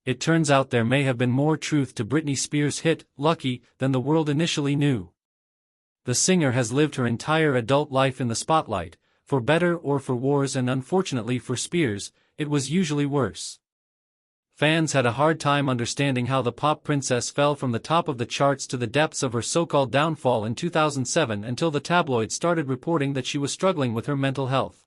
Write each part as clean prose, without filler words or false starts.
It turns out there may have been more truth to Britney Spears' hit, Lucky, than the world initially knew. The singer has lived her entire adult life in the spotlight, for better or for worse, and unfortunately for Spears, it was usually worse. Fans had a hard time understanding how the pop princess fell from the top of the charts to the depths of her so-called downfall in 2007 until the tabloids started reporting that she was struggling with her mental health.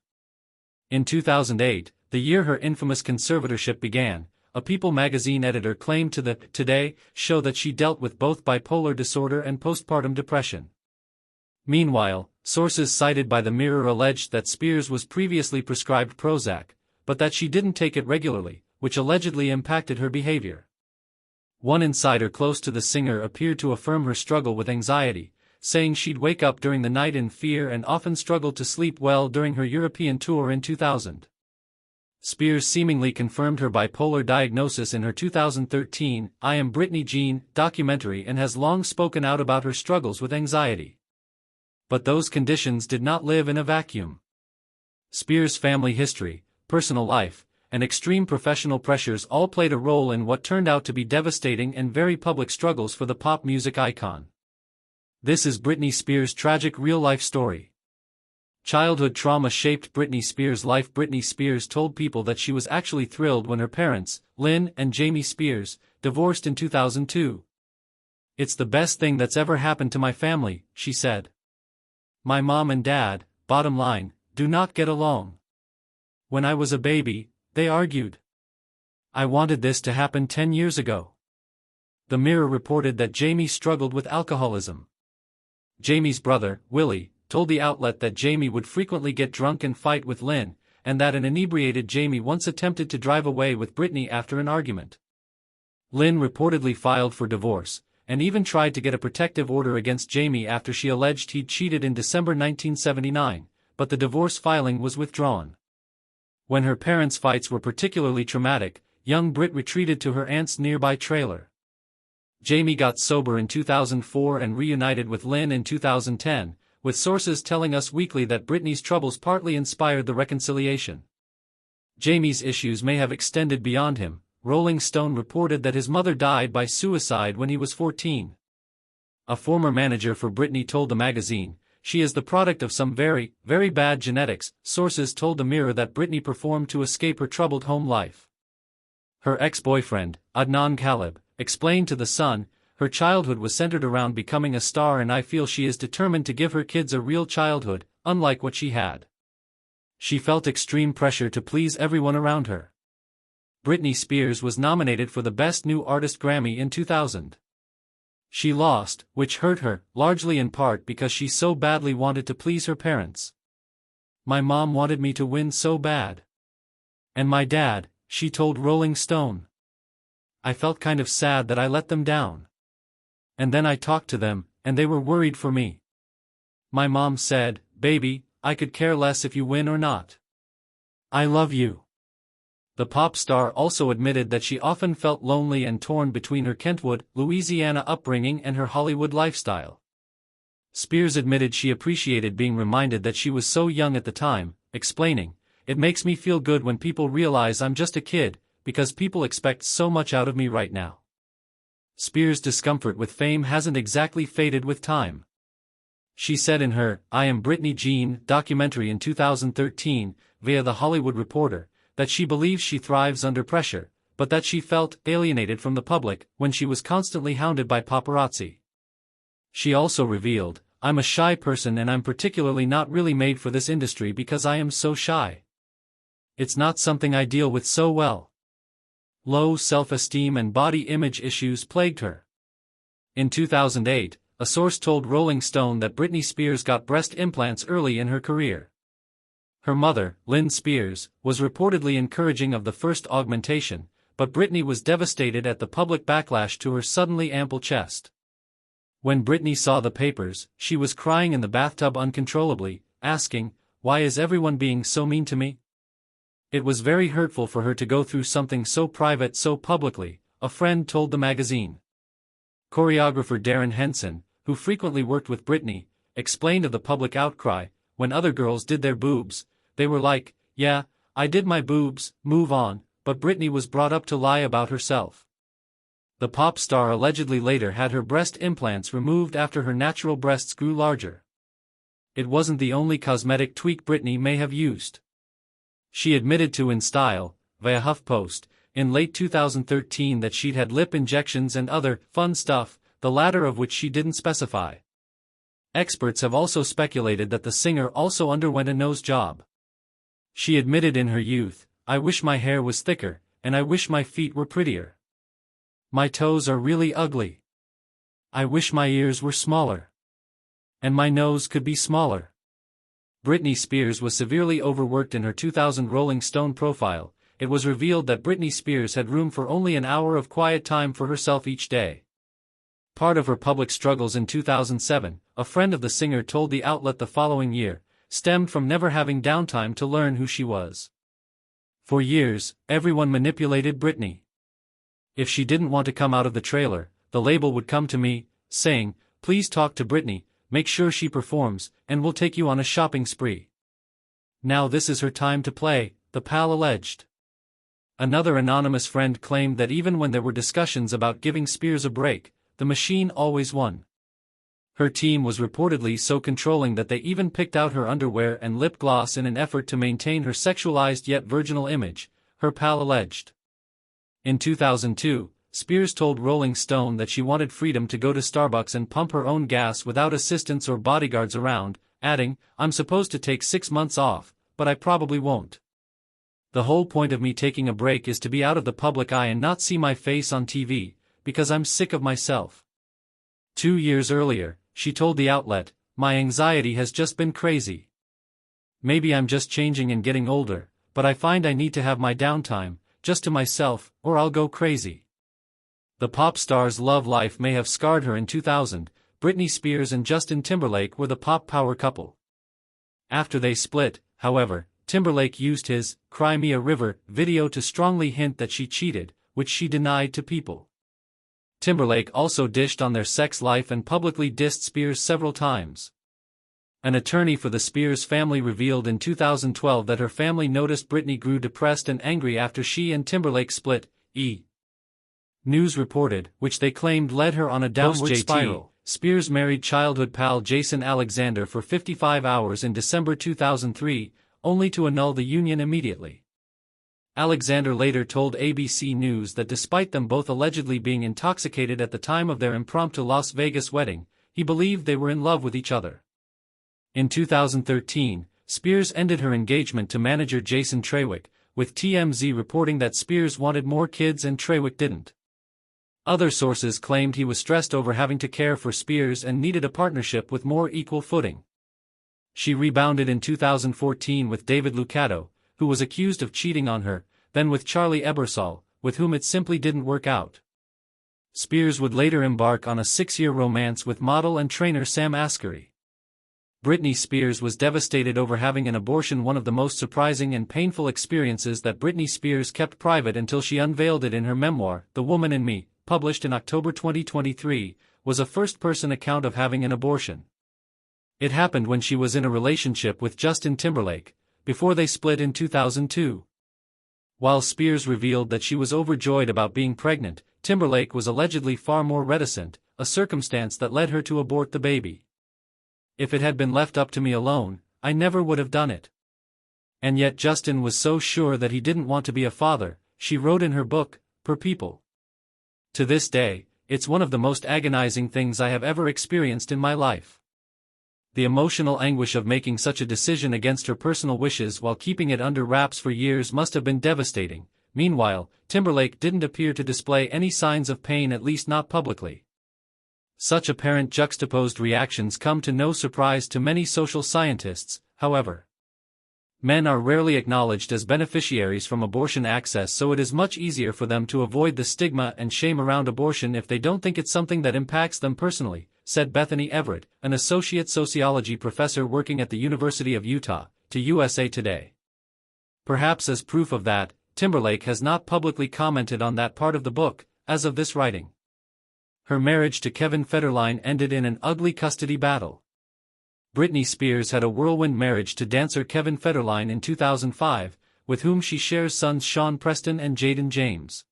In 2008, the year her infamous conservatorship began, a People magazine editor claimed to the Today show that she dealt with both bipolar disorder and postpartum depression. Meanwhile, sources cited by the Mirror alleged that Spears was previously prescribed Prozac, but that she didn't take it regularly, which allegedly impacted her behavior. One insider close to the singer appeared to affirm her struggle with anxiety, saying she'd wake up during the night in fear and often struggled to sleep well during her European tour in 2000. Spears seemingly confirmed her bipolar diagnosis in her 2013 I Am Britney Jean documentary and has long spoken out about her struggles with anxiety. But those conditions did not live in a vacuum. Spears' family history, personal life, and extreme professional pressures all played a role in what turned out to be devastating and very public struggles for the pop music icon. This is Britney Spears' tragic real-life story. Childhood trauma shaped Britney Spears' life. Britney Spears told People that she was actually thrilled when her parents, Lynn and Jamie Spears, divorced in 2002. "It's the best thing that's ever happened to my family," she said. "My mom and dad, bottom line, do not get along. When I was a baby, they argued. I wanted this to happen 10 years ago." The Mirror reported that Jamie struggled with alcoholism. Jamie's brother, Willie, told the outlet that Jamie would frequently get drunk and fight with Lynn, and that an inebriated Jamie once attempted to drive away with Britney after an argument. Lynn reportedly filed for divorce, and even tried to get a protective order against Jamie after she alleged he'd cheated in December 1979, but the divorce filing was withdrawn. When her parents' fights were particularly traumatic, young Brit retreated to her aunt's nearby trailer. Jamie got sober in 2004 and reunited with Lynn in 2010, with sources telling Us Weekly that Britney's troubles partly inspired the reconciliation. Jamie's issues may have extended beyond him. Rolling Stone reported that his mother died by suicide when he was 14. A former manager for Britney told the magazine, "She is the product of some very, very bad genetics." Sources told the Mirror that Britney performed to escape her troubled home life. Her ex-boyfriend, Adnan Khalib, explained to The Sun, "Her childhood was centered around becoming a star, and I feel she is determined to give her kids a real childhood, unlike what she had. She felt extreme pressure to please everyone around her." Britney Spears was nominated for the Best New Artist Grammy in 2000. She lost, which hurt her, largely in part because she so badly wanted to please her parents. "My mom wanted me to win so bad. And my dad," she told Rolling Stone. "I felt kind of sad that I let them down. And then I talked to them, and they were worried for me. My mom said, 'Baby, I could care less if you win or not. I love you.'" The pop star also admitted that she often felt lonely and torn between her Kentwood, Louisiana upbringing and her Hollywood lifestyle. Spears admitted she appreciated being reminded that she was so young at the time, explaining, "It makes me feel good when people realize I'm just a kid, because people expect so much out of me right now." Spears' discomfort with fame hasn't exactly faded with time. She said in her I Am Britney Jean documentary in 2013, via The Hollywood Reporter, that she believes she thrives under pressure, but that she felt alienated from the public when she was constantly hounded by paparazzi. She also revealed, "I'm a shy person and I'm particularly not really made for this industry because I am so shy. It's not something I deal with so well." Low self-esteem and body image issues plagued her. In 2008, a source told Rolling Stone that Britney Spears got breast implants early in her career. Her mother, Lynn Spears, was reportedly encouraging of the first augmentation, but Britney was devastated at the public backlash to her suddenly ample chest. When Britney saw the papers, she was crying in the bathtub uncontrollably, asking, "Why is everyone being so mean to me?" It was very hurtful for her to go through something so private so publicly, a friend told the magazine. Choreographer Darren Henson, who frequently worked with Britney, explained of the public outcry, "When other girls did their boobs, they were like, 'Yeah, I did my boobs, move on,' but Britney was brought up to lie about herself. The pop star allegedly later had her breast implants removed after her natural breasts grew larger. It wasn't the only cosmetic tweak Britney may have used. She admitted to In Style, via HuffPost, in late 2013 that she'd had lip injections and other fun stuff, the latter of which she didn't specify. Experts have also speculated that the singer also underwent a nose job. She admitted in her youth, "I wish my hair was thicker, and I wish my feet were prettier. My toes are really ugly. I wish my ears were smaller. And my nose could be smaller." Britney Spears was severely overworked in her 2000 Rolling Stone profile. It was revealed that Britney Spears had room for only an hour of quiet time for herself each day. Part of her public struggles in 2007, a friend of the singer told the outlet the following year, stemmed from never having downtime to learn who she was. "For years, everyone manipulated Britney. If she didn't want to come out of the trailer, the label would come to me, saying, 'Please talk to Britney, make sure she performs, and we'll take you on a shopping spree. Now this is her time to play,' the pal alleged. Another anonymous friend claimed that even when there were discussions about giving Spears a break, the machine always won. Her team was reportedly so controlling that they even picked out her underwear and lip gloss in an effort to maintain her sexualized yet virginal image, her pal alleged. In 2002, Spears told Rolling Stone that she wanted freedom to go to Starbucks and pump her own gas without assistants or bodyguards around, adding, "I'm supposed to take 6 months off, but I probably won't. The whole point of me taking a break is to be out of the public eye and not see my face on TV, because I'm sick of myself." 2 years earlier, she told the outlet, "My anxiety has just been crazy. Maybe I'm just changing and getting older, but I find I need to have my downtime, just to myself, or I'll go crazy." The pop star's love life may have scarred her. In 2000, Britney Spears and Justin Timberlake were the pop power couple. After they split, however, Timberlake used his "Cry Me a River" video to strongly hint that she cheated, which she denied to People. Timberlake also dished on their sex life and publicly dissed Spears several times. An attorney for the Spears family revealed in 2012 that her family noticed Britney grew depressed and angry after she and Timberlake split. News reported, which they claimed led her on a downward spiral. Spears married childhood pal Jason Alexander for 55 hours in December 2003, only to annul the union immediately. Alexander later told ABC News that despite them both allegedly being intoxicated at the time of their impromptu Las Vegas wedding, he believed they were in love with each other. In 2013, Spears ended her engagement to manager Jason Trawick, with TMZ reporting that Spears wanted more kids and Trawick didn't. Other sources claimed he was stressed over having to care for Spears and needed a partnership with more equal footing. She rebounded in 2014 with David Lucado, who was accused of cheating on her, then with Charlie Ebersol, with whom it simply didn't work out. Spears would later embark on a 6-year romance with model and trainer Sam Asghari. Britney Spears was devastated over having an abortion, one of the most surprising and painful experiences that Britney Spears kept private until she unveiled it in her memoir, The Woman in Me, published in October 2023, was a first-person account of having an abortion. It happened when she was in a relationship with Justin Timberlake, before they split in 2002. While Spears revealed that she was overjoyed about being pregnant, Timberlake was allegedly far more reticent, a circumstance that led her to abort the baby. "If it had been left up to me alone, I never would have done it. And yet Justin was so sure that he didn't want to be a father," she wrote in her book, Per People. "To this day, it's one of the most agonizing things I have ever experienced in my life." The emotional anguish of making such a decision against her personal wishes while keeping it under wraps for years must have been devastating. Meanwhile, Timberlake didn't appear to display any signs of pain, at least not publicly. Such apparent juxtaposed reactions come to no surprise to many social scientists, however. Men are rarely acknowledged as beneficiaries from abortion access, so it is much easier for them to avoid the stigma and shame around abortion if they don't think it's something that impacts them personally, said Bethany Everett, an associate sociology professor working at the University of Utah, to USA Today. Perhaps as proof of that, Timberlake has not publicly commented on that part of the book, as of this writing. Her marriage to Kevin Federline ended in an ugly custody battle. Britney Spears had a whirlwind marriage to dancer Kevin Federline in 2005, with whom she shares sons Sean Preston and Jaden James.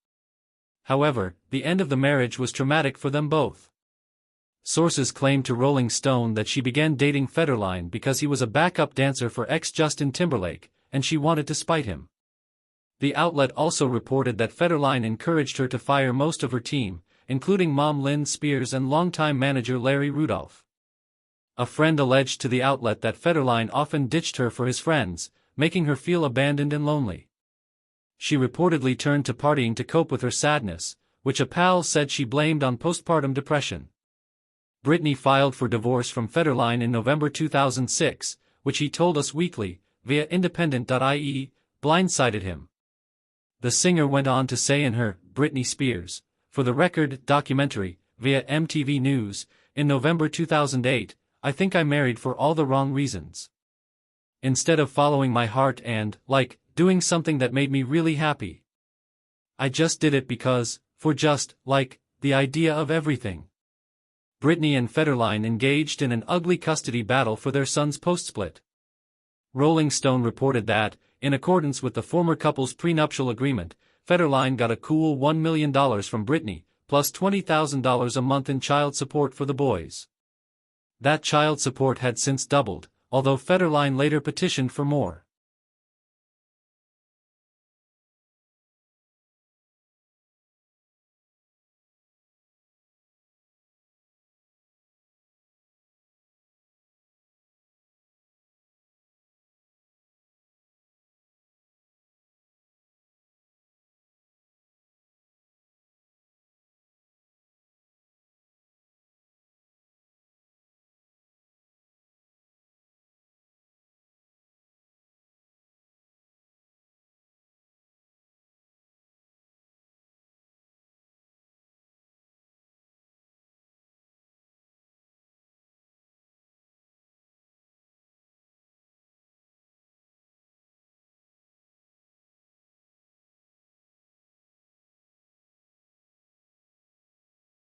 However, the end of the marriage was traumatic for them both. Sources claim to Rolling Stone that she began dating Federline because he was a backup dancer for ex-Justin Timberlake, and she wanted to spite him. The outlet also reported that Federline encouraged her to fire most of her team, including mom Lynn Spears and longtime manager Larry Rudolph. A friend alleged to the outlet that Federline often ditched her for his friends, making her feel abandoned and lonely. She reportedly turned to partying to cope with her sadness, which a pal said she blamed on postpartum depression. Britney filed for divorce from Federline in November 2006, which he told Us Weekly, via independent.ie, blindsided him. The singer went on to say in her Britney Spears, for the Record documentary, via MTV News, in November 2008, I think I married for all the wrong reasons. Instead of following my heart and, doing something that made me really happy. I just did it because, for just, the idea of everything. Britney and Federline engaged in an ugly custody battle for their sons post-split. Rolling Stone reported that, in accordance with the former couple's prenuptial agreement, Federline got a cool $1 million from Britney, plus $20,000 a month in child support for the boys. That child support had since doubled, although Federline later petitioned for more.